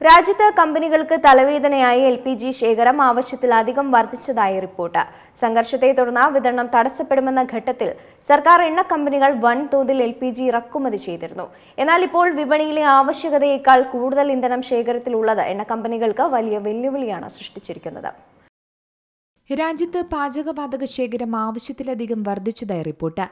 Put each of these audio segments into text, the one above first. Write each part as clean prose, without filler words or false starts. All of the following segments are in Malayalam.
രാജ്യത്ത് കമ്പനികൾക്ക് തലവേദനയായി LPG ശേഖരം ആവശ്യത്തിലധികം വർദ്ധിച്ചതായി റിപ്പോർട്ട്. സംഘർഷത്തെ തുടർന്ന് വിതരണം തടസ്സപ്പെടുമെന്ന ഘട്ടത്തിൽ സർക്കാർ എണ്ണ കമ്പനികൾ വൻതോതിൽ LPG ഇറക്കുമതി ചെയ്തിരുന്നു. എന്നാൽ ഇപ്പോൾ വിപണിയിലെ ആവശ്യകതയേക്കാൾ കൂടുതൽ ഇന്ധനം ശേഖരത്തിലുള്ളത് എണ്ണ കമ്പനികൾക്ക് വലിയ വെല്ലുവിളിയാണ് സൃഷ്ടിച്ചിരിക്കുന്നത്. രാജ്യത്ത് പാചകവാതക ശേഖരം ആവശ്യത്തിലധികം വർദ്ധിച്ചതായി റിപ്പോർട്ട്.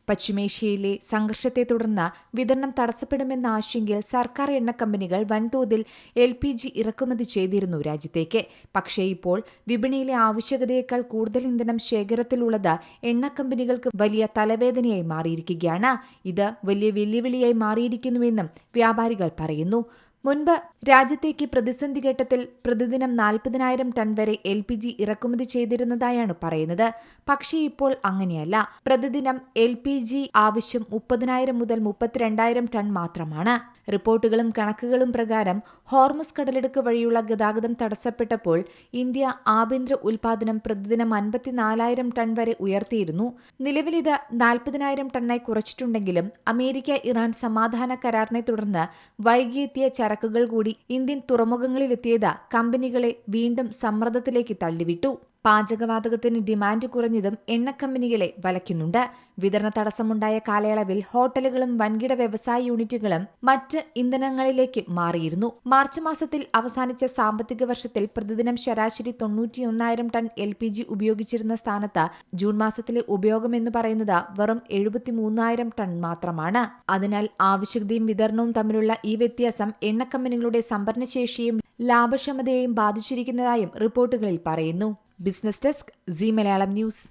പശ്ചിമേഷ്യയിലെ സംഘർഷത്തെ തുടർന്ന് വിതരണം തടസ്സപ്പെടുമെന്ന ആശങ്കയിൽ സർക്കാർ എണ്ണ കമ്പനികൾ വൻതോതിൽ LPG ഇറക്കുമതി ചെയ്തിരുന്നു രാജ്യത്തേക്ക്. പക്ഷേ ഇപ്പോൾ വിപണിയിലെ ആവശ്യകതയേക്കാൾ കൂടുതൽ ഇന്ധനം ശേഖരത്തിലുള്ളത് എണ്ണ കമ്പനികൾക്ക് വലിയ തലവേദനയായി മാറിയിരിക്കുകയാണ്. ഇത് വലിയ വെല്ലുവിളിയായി മാറിയിരിക്കുന്നുവെന്നും വ്യാപാരികൾ പറയുന്നു. മുൻപ് രാജ്യത്തേക്ക് പ്രതിസന്ധി ഘട്ടത്തിൽ പ്രതിദിനം 40,000 ടൺ വരെ LPG ഇറക്കുമതി ചെയ്തിരുന്നതായാണ് പറയുന്നത്. പക്ഷേ ഇപ്പോൾ അങ്ങനെയല്ല. പ്രതിദിനം LPG ആവശ്യം 30,000 മുതൽ 32,000 ടൺ മാത്രമാണ്. റിപ്പോർട്ടുകളും കണക്കുകളും പ്രകാരം ഹോർമുസ് കടലിടുക്ക് വഴിയുള്ള ഗതാഗതം തടസ്സപ്പെട്ടപ്പോൾ ഇന്ത്യ ആഭ്യന്തര ഉൽപാദനം പ്രതിദിനം 54,000 ടൺ വരെ ഉയർത്തിയിരുന്നു. നിലവിലിത് 40,000 ടണ്ണായി കുറച്ചിട്ടുണ്ടെങ്കിലും അമേരിക്ക ഇറാൻ സമാധാന കരാറിനെ തുടർന്ന് വൈകിയെത്തിയ ചരക്കുകൾ കൂടി ഇന്ത്യൻ തുറമുഖങ്ങളിലെത്തിയത് കമ്പനികളെ വീണ്ടും സമ്മർദ്ദത്തിലേക്ക് തള്ളിവിട്ടു. പാചകവാതകത്തിന് ഡിമാൻഡ് കുറഞ്ഞതും എണ്ണ കമ്പനികളെ വലയ്ക്കുന്നുണ്ട്. വിതരണ തടസ്സമുണ്ടായ കാലയളവിൽ ഹോട്ടലുകളും വൻകിട വ്യവസായ യൂണിറ്റുകളും മറ്റ് ഇന്ധനങ്ങളിലേക്ക് മാറിയിരുന്നു. മാർച്ച് മാസത്തിൽ അവസാനിച്ച സാമ്പത്തിക വർഷത്തിൽ പ്രതിദിനം ശരാശരി 91,000 ടൺ LPG ഉപയോഗിച്ചിരുന്ന സ്ഥാനത്ത് ജൂൺ മാസത്തിലെ ഉപയോഗമെന്ന് പറയുന്നത് വെറും 73,000 ടൺ മാത്രമാണ്. അതിനാൽ ആവശ്യകതയും വിതരണവും തമ്മിലുള്ള ഈ വ്യത്യാസം എണ്ണ കമ്പനികളുടെ സംഭരണശേഷിയും ലാഭക്ഷമതയെയും ബാധിച്ചിരിക്കുന്നതായും റിപ്പോർട്ടുകളിൽ പറയുന്നു. Business desk Zee Malayalam news.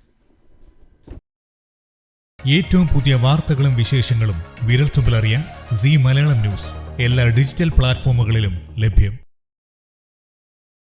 ഏറ്റവും പുതിയ വാർത്തകളും വിശേഷങ്ങളും വിരൽത്തുമ്പിലറിയാൻ സീ മലയാളം ന്യൂസ് എല്ലാ ഡിജിറ്റൽ പ്ലാറ്റ്ഫോമുകളിലും ലഭ്യം.